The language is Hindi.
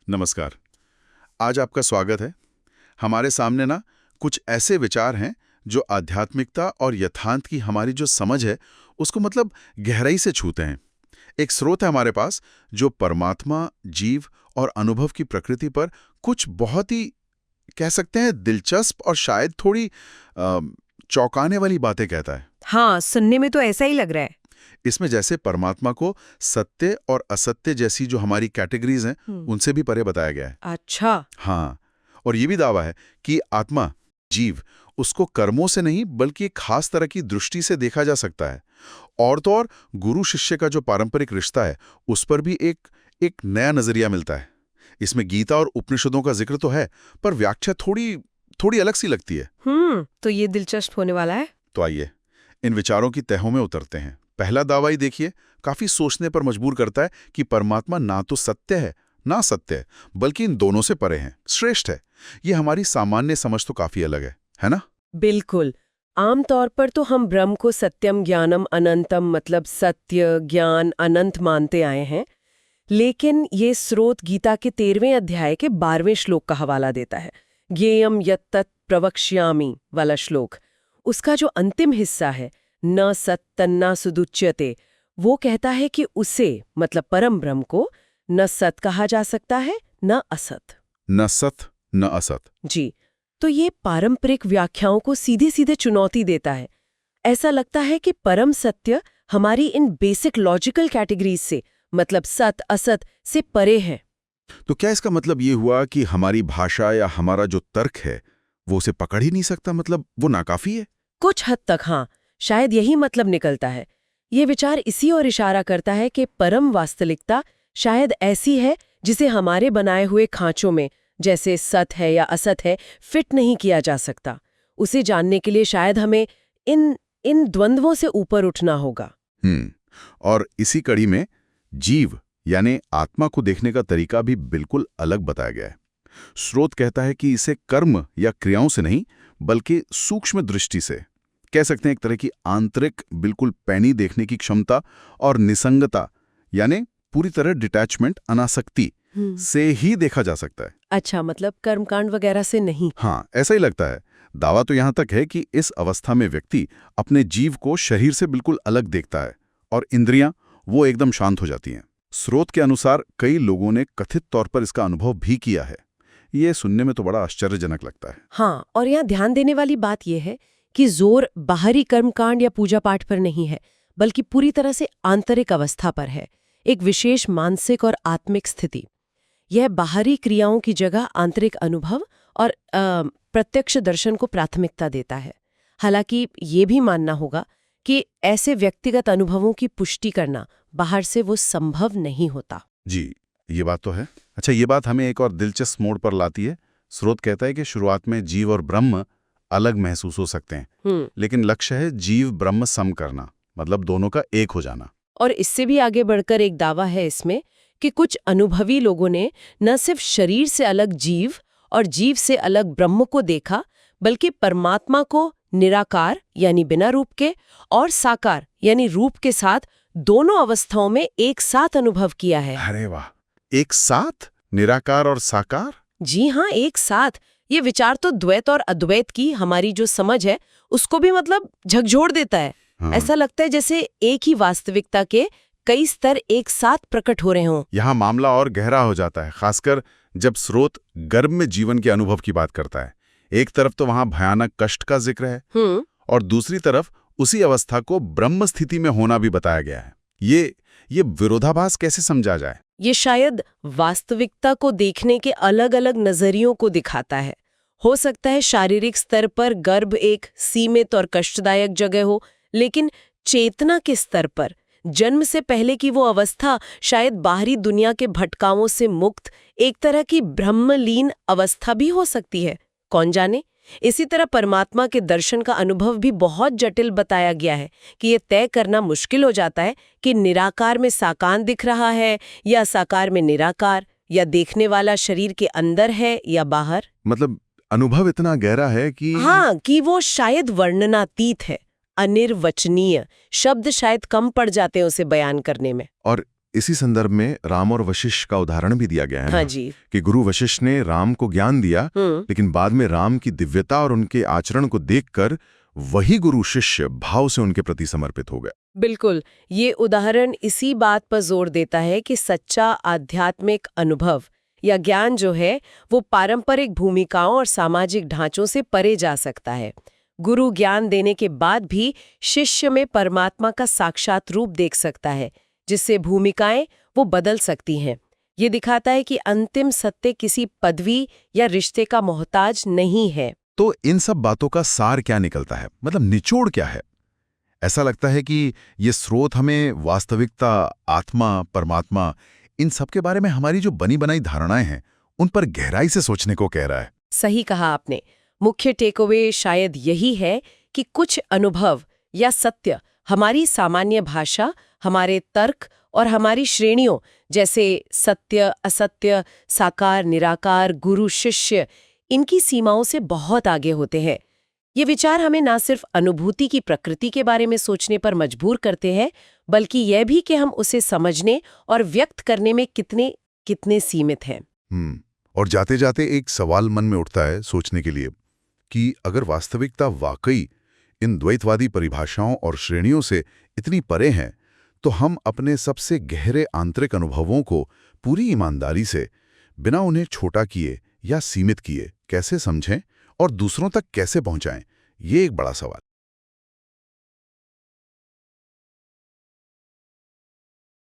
नमस्कार। आज आपका स्वागत है। हमारे सामने ना कुछ ऐसे विचार हैं जो आध्यात्मिकता और यथार्थ की हमारी जो समझ है उसको मतलब गहराई से छूते हैं। एक स्रोत है हमारे पास जो परमात्मा, जीव और अनुभव की प्रकृति पर कुछ बहुत ही कह सकते हैं दिलचस्प और शायद थोड़ी चौंकाने वाली बातें कहता है। हाँ, सुनने में तो ऐसा ही लग रहा है। इसमें जैसे परमात्मा को सत्य और असत्य जैसी जो हमारी कैटेगरीज हैं उनसे भी परे बताया गया है। अच्छा। हाँ, और ये भी दावा है कि आत्मा, जीव, उसको कर्मों से नहीं बल्कि एक खास तरह की दृष्टि से देखा जा सकता है। और तो और गुरु शिष्य का जो पारंपरिक रिश्ता है उस पर भी एक नया नजरिया मिलता है। इसमें गीता और उपनिषदों का जिक्र तो है पर व्याख्या थोड़ी अलग सी लगती है। तो ये दिलचस्प होने वाला है। तो आइए इन विचारों की तहों में उतरते हैं। पहला दावा ही देखिए, काफी सोचने पर मजबूर करता है कि परमात्मा ना तो सत्य है ना सत्य है, बल्कि इन दोनों से परे हैं, श्रेष्ठ है। ये हमारी सामान्य समझ तो काफी अलग है ना? बिल्कुल। आमतौर पर तो हम ब्रह्म को सत्यम ज्ञानम अनंतम मतलब सत्य, ज्ञान, अनंत मानते आए हैं। लेकिन ये स्रोत गीता के 13वें अध्याय के 12वें श्लोक का हवाला देता है। ज्ञेयम यत्तत् प्रवक्ष्यामि वाला श्लोक। उसका जो अंतिम हिस्सा है, न सत् तन्ना सुदुच्यते, वो कहता है कि उसे मतलब परम ब्रह्म को न सत कहा जा सकता है न असत। न सत न असत। जी, तो ये पारंपरिक व्याख्याओं को सीधे सीधे चुनौती देता है। ऐसा लगता है कि परम सत्य हमारी इन बेसिक लॉजिकल कैटेगरीज से मतलब सत असत से परे है। तो क्या इसका मतलब ये हुआ कि हमारी भाषा या हमारा जो तर्क है वो उसे पकड़ ही नहीं सकता, मतलब वो नाकाफी है? कुछ हद तक हाँ, शायद यही मतलब निकलता है। ये विचार इसी ओर इशारा करता है कि परम वास्तविकता शायद ऐसी है जिसे हमारे बनाए हुए खांचों में, जैसे सत है या असत है, फिट नहीं किया जा सकता। उसे जानने के लिए शायद हमें इन द्वंद्वों से ऊपर उठना होगा। और इसी कड़ी में जीव यानी आत्मा को देखने का तरीका भी बिल्कुल अलग बताया गया है। स्रोत कहता है कि इसे कर्म या क्रियाओं से नहीं बल्कि सूक्ष्म दृष्टि से, कह सकते हैं एक तरह की आंतरिक बिल्कुल पैनी देखने की क्षमता और निसंगता यानी पूरी तरह डिटैचमेंट, अनासक्ति से ही देखा जा सकता है। अच्छा, मतलब कर्मकांड वगैरह से नहीं? हाँ, ऐसा ही लगता है। दावा तो यहां तक है कि इस अवस्था में व्यक्ति अपने जीव को शरीर से बिल्कुल अलग देखता है और इंद्रियां वो एकदम शांत हो जाती हैं। स्रोत के अनुसार कई लोगों ने कथित तौर पर इसका अनुभव भी किया है। ये सुनने में तो बड़ा आश्चर्यजनक लगता है। हाँ, और यहाँ ध्यान देने वाली बात यह है कि जोर बाहरी कर्मकांड या पूजा पाठ पर नहीं है, बल्कि पूरी तरह से आंतरिक अवस्था पर है, एक विशेष मानसिक और आत्मिक स्थिति। यह बाहरी क्रियाओं की जगह आंतरिक अनुभव और प्रत्यक्ष दर्शन को प्राथमिकता देता है। हालांकि ये भी मानना होगा कि ऐसे व्यक्तिगत अनुभवों की पुष्टि करना बाहर से वो संभव नहीं होता। जी, ये बात तो है। अच्छा, ये बात हमें एक और दिलचस्प मोड़ पर लाती है। स्रोत कहता है कि शुरुआत में जीव और ब्रह्म अलग महसूस हो सकते हैं, लेकिन लक्ष्य है जीव ब्रह्म सम करना, मतलब दोनों का एक हो जाना। और इससे भी आगे बढ़कर एक दावा है इसमें कि कुछ अनुभवी लोगों ने न सिर्फ शरीर से अलग जीव और जीव से अलग ब्रह्म को देखा, बल्कि परमात्मा को निराकार यानी बिना रूप के और साकार यानी रूप के साथ दोनों अवस्थाओं में एक साथ अनुभव किया है। अरे वाह, एक साथ निराकार और साकार? जी हाँ, एक साथ। ये विचार तो द्वैत और अद्वैत की हमारी जो समझ है उसको भी मतलब झकझोर देता है। ऐसा लगता है जैसे एक ही वास्तविकता के कई स्तर एक साथ प्रकट हो रहे हों। यहाँ मामला और गहरा हो जाता है, खासकर जब स्रोत गर्भ में जीवन के अनुभव की बात करता है। एक तरफ तो वहां भयानक कष्ट का जिक्र है और दूसरी तरफ उसी अवस्था को ब्रह्म स्थिति में होना भी बताया गया है। ये विरोधाभास कैसे समझा जाए? ये शायद वास्तविकता को देखने के अलग अलग नजरियों को दिखाता है। हो सकता है शारीरिक स्तर पर गर्भ एक सीमित और कष्टदायक जगह हो, लेकिन चेतना के स्तर पर जन्म से पहले की वो अवस्था शायद बाहरी दुनिया के भटकावों से मुक्त एक तरह की ब्रह्मलीन अवस्था भी हो सकती है, कौन जाने। इसी तरह परमात्मा के दर्शन का अनुभव भी बहुत जटिल बताया गया है कि ये तय करना मुश्किल हो जाता है कि निराकार में साकार दिख रहा है या साकार में निराकार, या देखने वाला शरीर के अंदर है या बाहर। मतलब अनुभव इतना गहरा है कि हाँ, कि वो शायद वर्णनातीत है, अनिर्वचनीय। शब्द शायद कम पड़ जाते हैं उसे बयान करने में। और इसी संदर्भ में राम और वशिष्ठ का उदाहरण भी दिया गया है हाँ ना, जी। कि गुरु वशिष्ठ ने राम को ज्ञान दिया, लेकिन बाद में राम की दिव्यता और उनके आचरण को देखकर वही गुरु शिष्य भाव से उनके प्रति समर्पित हो गए। बिल्कुल, ये उदाहरण इसी बात पर जोर देता है कि सच्चा आध्यात्मिक अनुभव या ज्ञान जो है वो पारंपरिक भूमिकाओं और सामाजिक ढांचों से परे जा सकता है। गुरु ज्ञान देने के बाद भी शिष्य में परमात्मा का साक्षात रूप देख सकता है, जिससे भूमिकाएं वो बदल सकती हैं। ये दिखाता है कि अंतिम सत्य किसी पदवी या रिश्ते का मोहताज नहीं है। तो इन सब बातों का सार क्या निकलता है, मतलब निचोड़ क्या है? ऐसा लगता है कि ये स्रोत हमें वास्तविकता, आत्मा, परमात्मा, इन सब के बारे में हमारी जो बनी बनाई धारणाएं हैं उन पर गहराई से सोचने को कह रहा है। सही कहा आपने। मुख्य टेकअवे शायद यही है कि कुछ अनुभव या सत्य हमारी सामान्य भाषा, हमारे तर्क और हमारी श्रेणियों जैसे सत्य, असत्य, साकार, निराकार, गुरु, शिष्य, इनकी सीमाओं से बहुत आगे होते हैं। ये विचार हमें ना सिर्फ अनुभूति की प्रकृति के बारे में सोचने पर मजबूर करते हैं, बल्कि यह भी कि हम उसे समझने और व्यक्त करने में कितने सीमित हैं। और जाते जाते एक सवाल मन में उठता है सोचने के लिए कि अगर वास्तविकता वाकई इन द्वैतवादी परिभाषाओं और श्रेणियों से इतनी परे हैं, तो हम अपने सबसे गहरे आंतरिक अनुभवों को पूरी ईमानदारी से, बिना उन्हें छोटा किए या सीमित किए, कैसे समझें और दूसरों तक कैसे पहुंचाएं? ये एक बड़ा सवाल।